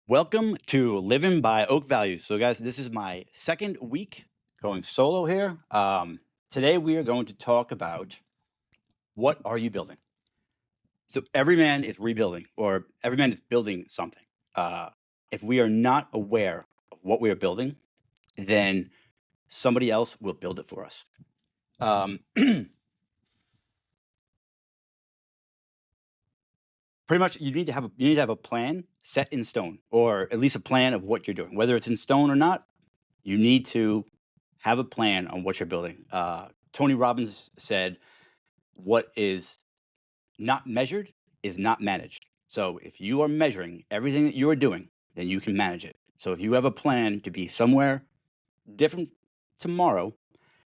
Welcome to Living by Oak Values. So, guys, this is my second week going solo here. Today, we are going to talk about what are you building? So, every man is rebuilding, or every man is building something. If we are not aware of what we are building, then somebody else will build it for us. Pretty much, you need to have a plan set in stone, or at least a plan of what you're doing, whether it's in stone or not. You need to have a plan on what you're building. Tony Robbins said, "What is not measured is not managed." So if you are measuring everything that you are doing, then you can manage it. So if you have a plan to be somewhere different tomorrow,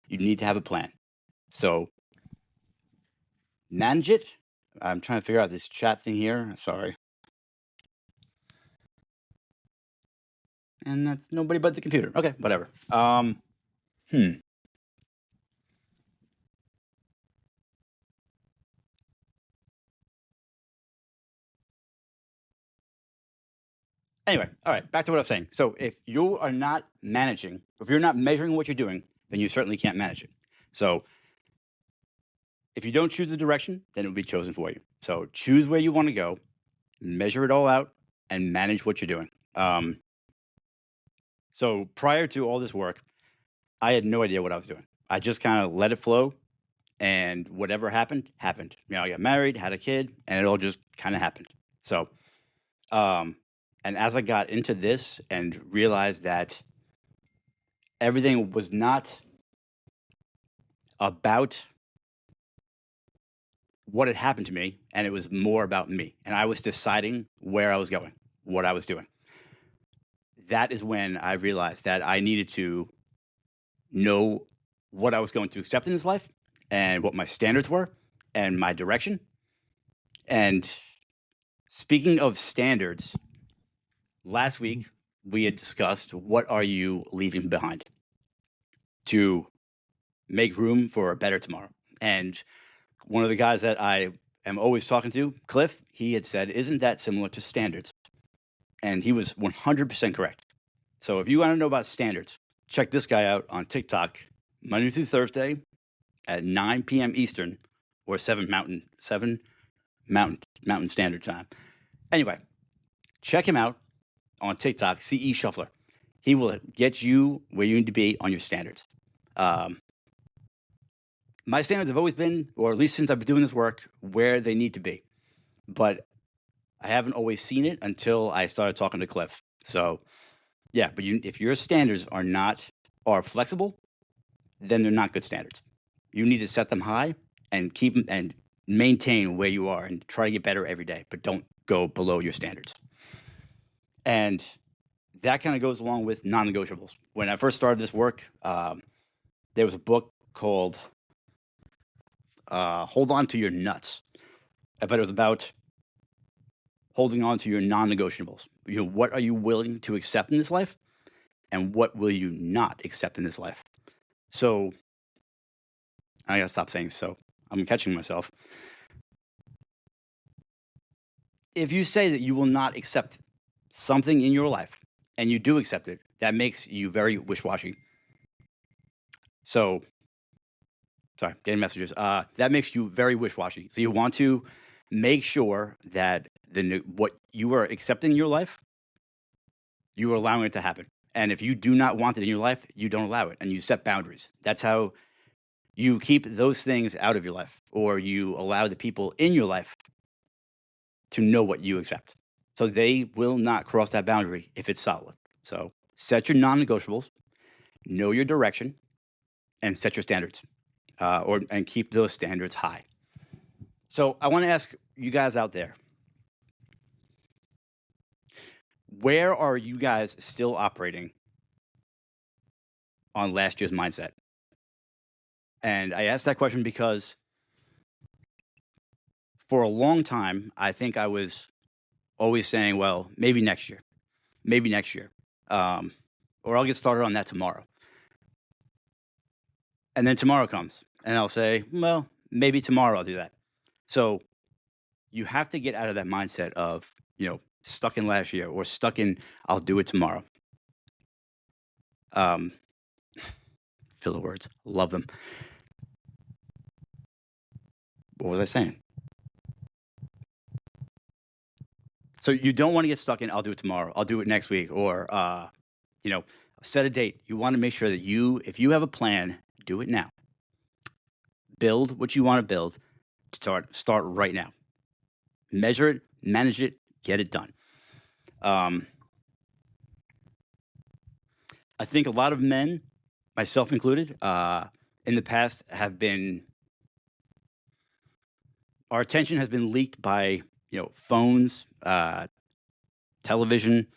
you need to have a plan. So manage it. I'm trying to figure out this chat thing here. Sorry. And that's nobody but the computer. Okay, whatever. Hmm. Anyway, all right, back to what I was saying. So if you are not managing, if you're not measuring what you're doing, then you certainly can't manage it. So if you don't choose the direction, then it will be chosen for you. So choose where you want to go, measure it all out, and manage what you're doing. So prior to all this work, I had no idea what I was doing. I just kind of let it flow, and whatever happened, happened. You know, I got married, had a kid, and it all just kind of happened. So, and as I got into this and realized that everything was not about what had happened to me, and it was more about me. And I was deciding where I was going, what I was doing. That is when I realized that I needed to know what I was going to accept in this life and what my standards were and my direction. And speaking of standards, last week we had discussed what are you leaving behind to make room for a better tomorrow. And one of the guys that I am always talking to, Cliff, he had said, "Isn't that similar to standards?" And he was 100% correct. So if you want to know about standards, check this guy out on TikTok Monday through Thursday at 9 p.m. Eastern or 7 Mountain Standard Time. Anyway, check him out on TikTok, CE Shuffler. He will get you where you need to be on your standards. My standards have always been, or at least since I've been doing this work, where they need to be. But I haven't always seen it until I started talking to Cliff. So, yeah, but if your standards are flexible, then they're not good standards. You need to set them high and keep them and maintain where you are and try to get better every day, but don't go below your standards. And that kind of goes along with non-negotiables. When I first started this work, there was a book called "Hold On to Your Nuts," but it was about holding on to your non-negotiables. You know, what are you willing to accept in this life, and what will you not accept in this life? So I gotta stop saying so. I'm catching myself. If you say that you will not accept something in your life and you do accept it, that makes you very wish-washy. So, sorry, getting messages. That makes you very wish-washy. So you want to make sure that what you are accepting in your life, you are allowing it to happen. And if you do not want it in your life, you don't allow it, and you set boundaries. That's how you keep those things out of your life, or you allow the people in your life to know what you accept. So they will not cross that boundary if it's solid. So set your non-negotiables, know your direction, and set your standards, and keep those standards high. So I want to ask you guys out there, where are you guys still operating on last year's mindset? And I ask that question because for a long time, I think I was always saying, well, maybe next year, um, or I'll get started on that tomorrow. And then tomorrow comes, and I'll say, well, maybe tomorrow I'll do that. So you have to get out of that mindset of, stuck in last year, or stuck in I'll do it tomorrow. Um, filler words, love them. What was I saying? So you don't want to get stuck in I'll do it tomorrow, I'll do it next week, or you know, set a date. You want to make sure that if you have a plan, do it now. Build what you want to build. Start right now. Measure it, manage it, get it done. I think a lot of men, myself included, in the past our attention has been leaked by phones, television,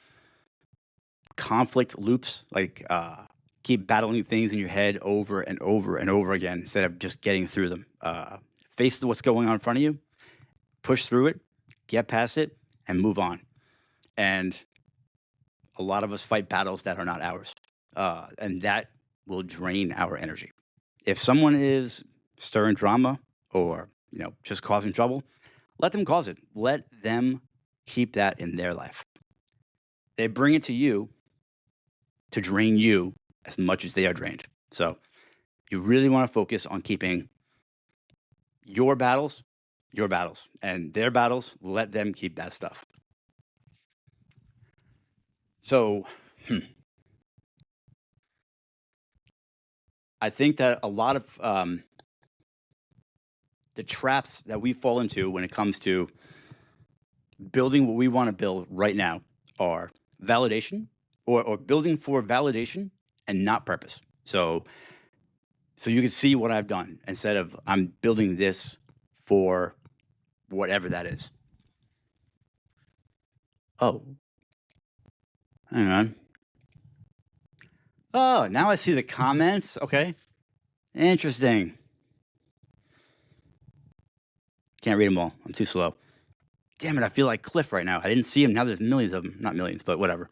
conflict loops, like keep battling things in your head over and over and over again instead of just getting through them. Face what's going on in front of you, push through it, get past it, and move on. And a lot of us fight battles that are not ours, and that will drain our energy. If someone is stirring drama or just causing trouble, let them cause it. Let them keep that in their life. They bring it to you to drain you as much as they are drained. So you really want to focus on keeping your battles, and their battles, let them keep that stuff. So I think that a lot of the traps that we fall into when it comes to building what we want to build right now are validation, or building for validation and not purpose. So you can see what I've done instead of I'm building this for whatever that is. Oh, hang on. Oh, now I see the comments. Okay. Interesting. Can't read them all. I'm too slow. Damn it, I feel like Cliff right now. I didn't see him. Now there's millions of them. Not millions, but whatever.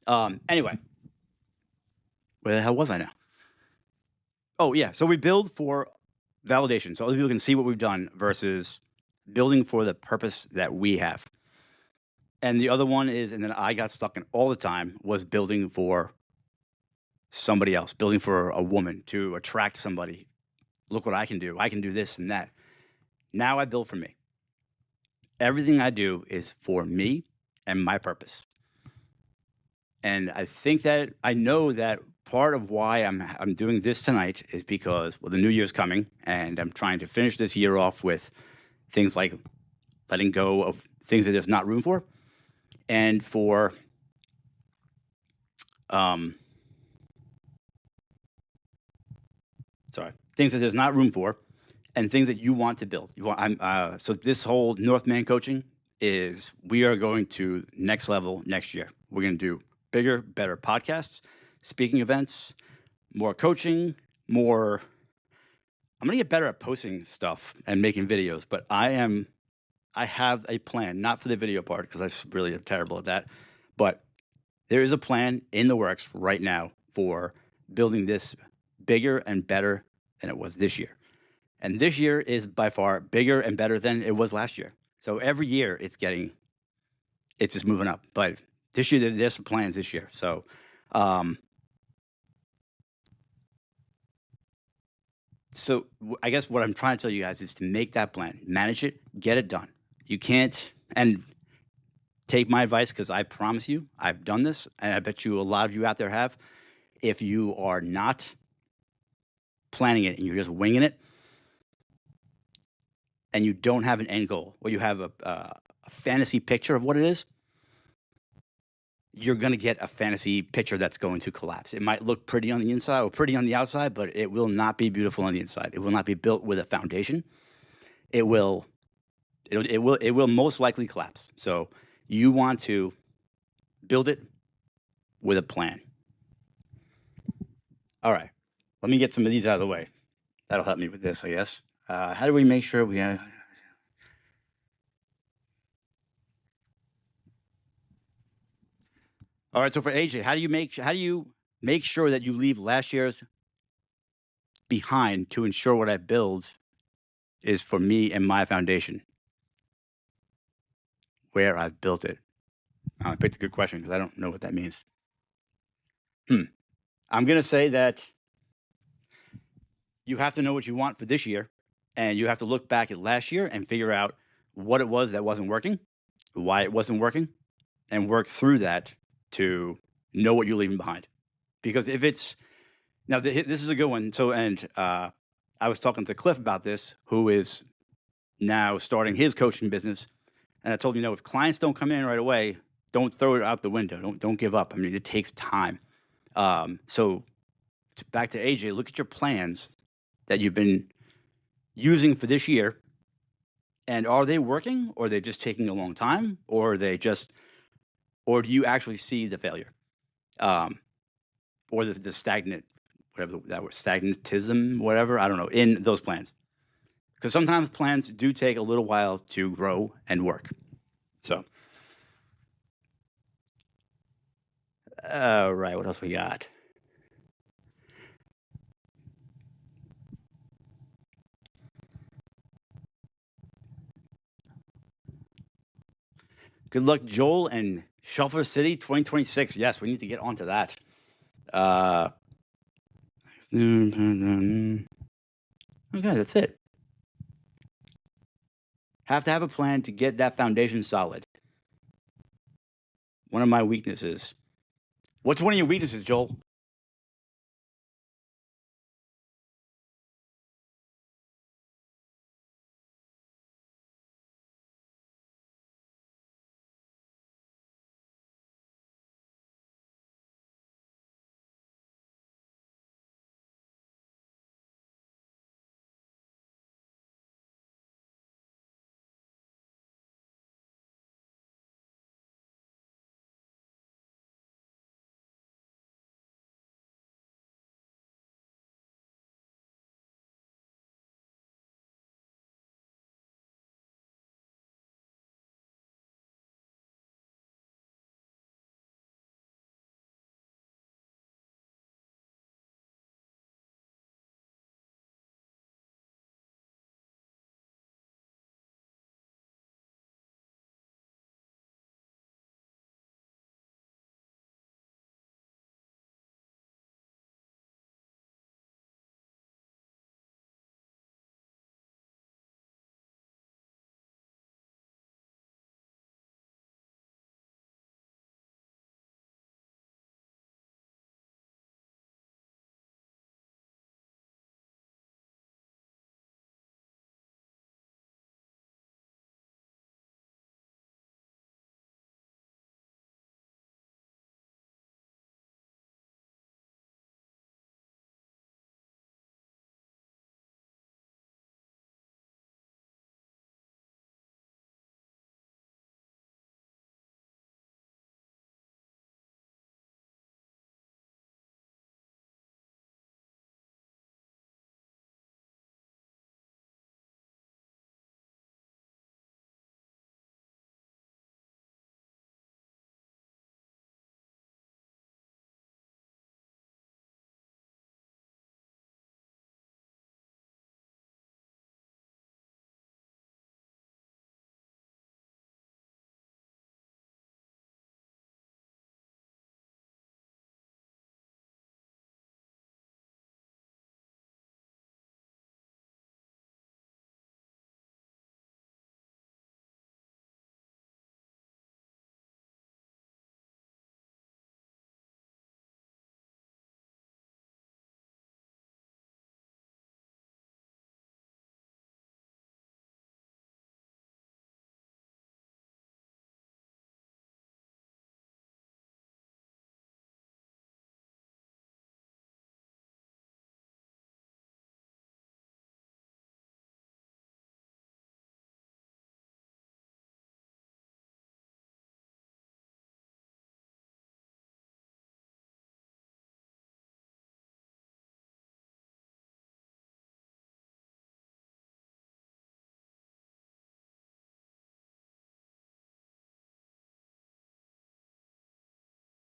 Anyway, where the hell was I now? Oh, yeah. So we build for validation. So other people can see what we've done versus building for the purpose that we have. And the other one is, and then I got stuck in all the time, was building for somebody else, building for a woman to attract somebody. Look what I can do. I can do this and that. Now I build for me. Everything I do is for me and my purpose. And I know that part of why I'm doing this tonight is because, well, the new year's coming, and I'm trying to finish this year off with things like letting go of things that there's not room for, and for things that there's not room for, and things that you want to build. So this whole Northman coaching is, we are going to next level next year. We're going to do bigger, better podcasts, speaking events, more coaching, more. I'm going to get better at posting stuff and making videos, but I have a plan, not for the video part because I really am terrible at that, but there is a plan in the works right now for building this bigger and better than it was this year. And this year is by far bigger and better than it was last year. So every year it's just moving up. But this year, there's some plans this year. So I guess what I'm trying to tell you guys is to make that plan, manage it, get it done. You can't, and take my advice, because I promise you, I've done this, and I bet you a lot of you out there have. If you are not planning it and you're just winging it, and you don't have an end goal, or you have a fantasy picture of what it is, you're going to get a fantasy picture that's going to collapse. It might look pretty on the inside or pretty on the outside, but it will not be beautiful on the inside. It will not be built with a foundation. It will most likely collapse. So you want to build it with a plan. All right, let me get some of these out of the way. That'll help me with this, I guess. How do we make sure we have? All right, so for AJ, how do you make sure that you leave last year's behind to ensure what I build is for me and my foundation, where I've built it? I picked a good question because I don't know what that means. I'm going to say that you have to know what you want for this year, and you have to look back at last year and figure out what it was that wasn't working, why it wasn't working, and work through that to know what you're leaving behind. Because if it's now, this is a good one. So, and I was talking to Cliff about this, who is now starting his coaching business, and I told him, if clients don't come in right away, don't throw it out the window. Don't give up. I mean, it takes time. So, back to AJ, look at your plans that you've been using for this year, and are they working, or are they just taking a long time, or are they just, or do you actually see the failure, or the stagnant, whatever that word, stagnatism, whatever, I don't know, in those plans? Because sometimes plans do take a little while to grow and work. So, all right, what else we got? Good luck, Joel, and Shuffler City 2026. Yes, we need to get onto that. Okay, that's it. Have to have a plan to get that foundation solid. One of my weaknesses. What's one of your weaknesses, Joel?